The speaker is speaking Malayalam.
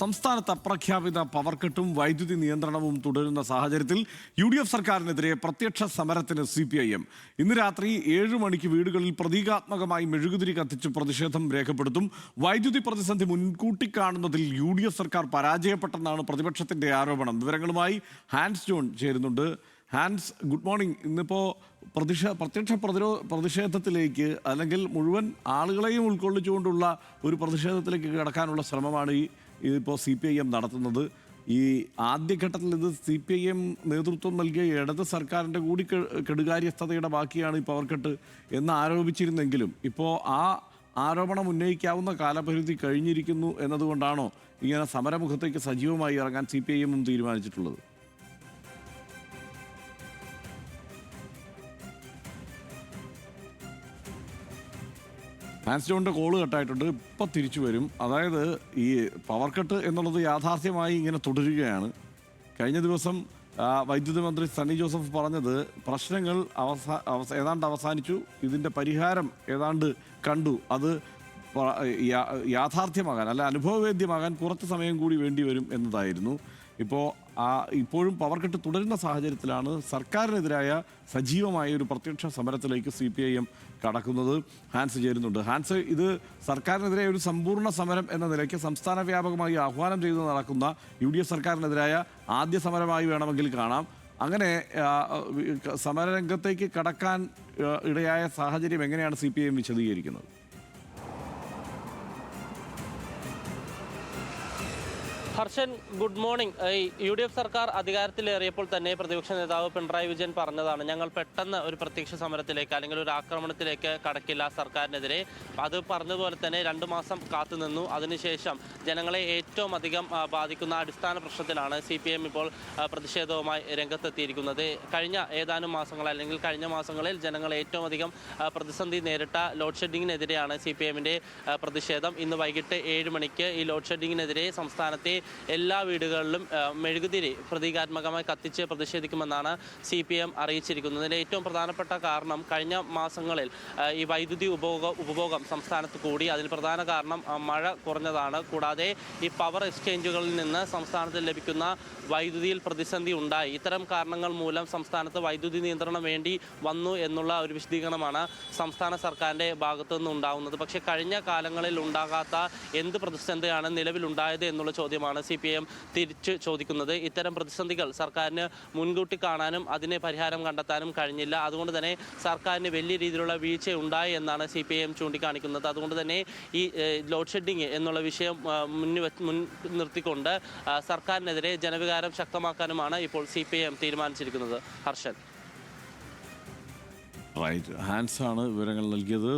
സംസ്ഥാനത്ത് അപ്രഖ്യാപിത പവർ കട്ടും വൈദ്യുതി നിയന്ത്രണവും തുടരുന്ന സാഹചര്യത്തിൽ UDF സർക്കാരിനെതിരെ പ്രത്യക്ഷ സമരത്തിന് CPIM ഇന്ന് രാത്രി 7 മണിക്ക് വീടുകളിൽ പ്രതീകാത്മകമായി മെഴുകുതിരി കത്തിച്ച് പ്രതിഷേധം രേഖപ്പെടുത്തും. വൈദ്യുതി പ്രതിസന്ധി മുൻകൂട്ടി കാണുന്നതിൽ UDF സർക്കാർ പരാജയപ്പെട്ടെന്നാണ് പ്രതിപക്ഷത്തിന്റെ ആരോപണം. വിവരങ്ങളുമായി ഹാൻസ് ജോൺ ചേരുന്നുണ്ട്. Hans, good morning. ഇന്നിപ്പോൾ പ്രത്യക്ഷ പ്രതിഷേധത്തിലേക്ക് അല്ലെങ്കിൽ മുഴുവൻ ആളുകളെയും ഉൾക്കൊള്ളിച്ചുകൊണ്ടുള്ള ഒരു പ്രതിഷേധത്തിലേക്ക് കടക്കാനുള്ള ശ്രമമാണ് ഇതിപ്പോൾ CPIM നടത്തുന്നത്. ഈ ആദ്യഘട്ടത്തിൽ ഇത് CPIM നേതൃത്വം നൽകിയ ഇടത് സർക്കാരിൻ്റെ കൂടി കെടുകാര്യസ്ഥതയുടെ ബാക്കിയാണ് ഈ പവർ കട്ട് എന്ന് ആരോപിച്ചിരുന്നെങ്കിലും ഇപ്പോൾ ആ ആരോപണം ഉന്നയിക്കാവുന്ന കാലപരിധി കഴിഞ്ഞിരിക്കുന്നു എന്നതുകൊണ്ടാണോ ഇങ്ങനെ സമരമുഖത്തേക്ക് സജീവമായി ഇറങ്ങാൻ CPIM തീരുമാനിച്ചിട്ടുള്ളത്? ഹാൻസ് ജോണിൻ്റെ കോള് കട്ടായിട്ടുണ്ട്, ഇപ്പം തിരിച്ചു വരും. അതായത് ഈ പവർ കട്ട് എന്നുള്ളത് യാഥാർത്ഥ്യമായി ഇങ്ങനെ തുടരുകയാണ്. കഴിഞ്ഞ ദിവസം വൈദ്യുതി മന്ത്രി സണ്ണി ജോസഫ് പറഞ്ഞത് പ്രശ്നങ്ങൾ ഏതാണ്ട് അവസാനിച്ചു, ഇതിൻ്റെ പരിഹാരം ഏതാണ്ട് കണ്ടു, അത് യാഥാർത്ഥ്യമാകാൻ അല്ല അനുഭവവേദ്യമാകാൻ കുറച്ച് സമയം കൂടി വേണ്ടി വരും എന്നതായിരുന്നു. ഇപ്പോഴും പവർ കട്ട് തുടരുന്ന സാഹചര്യത്തിലാണ് സർക്കാരിനെതിരായ സജീവമായ ഒരു പ്രത്യക്ഷ സമരത്തിലേക്ക് CPIM കടക്കുന്നത്. ഹാൻസ് ചേരുന്നുണ്ട്. ഹാൻസ്, ഇത് സർക്കാരിനെതിരെ ഒരു സമ്പൂർണ്ണ സമരം എന്ന നിലയ്ക്ക് സംസ്ഥാന വ്യാപകമായി ആഹ്വാനം ചെയ്ത് നടക്കുന്ന UDF സർക്കാരിനെതിരായ ആദ്യ സമരമായി വേണമെങ്കിൽ കാണാം. അങ്ങനെ സമരരംഗത്തേക്ക് കടക്കാൻ ഇടയായ സാഹചര്യം എങ്ങനെയാണ് CPIM വിശദീകരിക്കുന്നത്? Harshan, good morning. UDF സർക്കാർ അധികാരത്തിലേറിയപ്പോൾ തന്നെ പ്രതിപക്ഷ നേതാവ് പിണറായി വിജയൻ പറഞ്ഞതാണ്, ഞങ്ങൾ പെട്ടെന്ന് ഒരു പ്രത്യക്ഷ സമരത്തിലേക്ക് അല്ലെങ്കിൽ ഒരു ആക്രമണത്തിലേക്ക് കടക്കില്ല സർക്കാരിനെതിരെ. അത് പറഞ്ഞതുപോലെ തന്നെ 2 മാസം കാത്തുനിന്നു. അതിനുശേഷം ജനങ്ങളെ ഏറ്റവും അധികം ബാധിക്കുന്ന അടിസ്ഥാന പ്രശ്നത്തിലാണ് CPIM ഇപ്പോൾ പ്രതിഷേധവുമായി രംഗത്തെത്തിയിരിക്കുന്നത്. കഴിഞ്ഞ ഏതാനും മാസങ്ങൾ അല്ലെങ്കിൽ കഴിഞ്ഞ മാസങ്ങളിൽ ജനങ്ങൾ ഏറ്റവും അധികം പ്രതിസന്ധി നേരിട്ട ലോഡ് ഷെഡിങ്ങിനെതിരെയാണ് CPIMൻ്റെ പ്രതിഷേധം. ഇന്ന് വൈകിട്ട് 7 മണിക്ക് ഈ ലോഡ് ഷെഡിങ്ങിനെതിരെ സംസ്ഥാനത്തെ എല്ലാ വീടുകളിലും മെഴുകുതിരി പ്രതീകാത്മകമായി കത്തിച്ച് പ്രതിഷേധിക്കുമെന്നാണ് CPIM അറിയിച്ചിരിക്കുന്നത്. ഇതിൻ്റെ ഏറ്റവും പ്രധാനപ്പെട്ട കാരണം കഴിഞ്ഞ മാസങ്ങളിൽ ഈ വൈദ്യുതി ഉപഭോഗം സംസ്ഥാനത്ത് കൂടി. അതിന് പ്രധാന കാരണം മഴ കുറഞ്ഞതാണ്. കൂടാതെ ഈ പവർ എക്സ്ചേഞ്ചുകളിൽ നിന്ന് സംസ്ഥാനത്ത് ലഭിക്കുന്ന വൈദ്യുതിയിൽ പ്രതിസന്ധി ഉണ്ടായി. ഇത്തരം കാരണങ്ങൾ മൂലം സംസ്ഥാനത്ത് വൈദ്യുതി നിയന്ത്രണം വേണ്ടി വന്നു എന്നുള്ള ഒരു വിശദീകരണമാണ് സംസ്ഥാന സർക്കാരിൻ്റെ ഭാഗത്തു നിന്ന് ഉണ്ടാകുന്നത്. പക്ഷേ കഴിഞ്ഞ കാലങ്ങളിൽ ഉണ്ടാകാത്ത എന്ത് പ്രതിസന്ധിയാണ് നിലവിലുണ്ടായത് എന്നുള്ള ചോദ്യമാണ് CPIM തിരിച്ച് ചോദിക്കുന്നത്. ഇത്തരം പ്രതിസന്ധികൾ സർക്കാരിന് മുൻകൂട്ടി കാണാനും അതിന് പരിഹാരം കണ്ടെത്താനും കഴിഞ്ഞില്ല. അതുകൊണ്ട് തന്നെ സർക്കാരിന് വലിയ രീതിയിലുള്ള വീഴ്ച ഉണ്ടായി എന്നാണ് CPIM ചൂണ്ടിക്കാണിക്കുന്നത്. അതുകൊണ്ട് തന്നെ ഈ ലോഡ് ഷെഡിങ് എന്നുള്ള വിഷയം മുൻ നിർത്തിക്കൊണ്ട് സർക്കാരിനെതിരെ ജനവികാരം ശക്തമാക്കാനുമാണ് ഇപ്പോൾ CPIM തീരുമാനിച്ചിരിക്കുന്നത്. ഹർഷൻ, ഹാൻസ് ആണ് വിവരങ്ങൾ നൽകിയത്.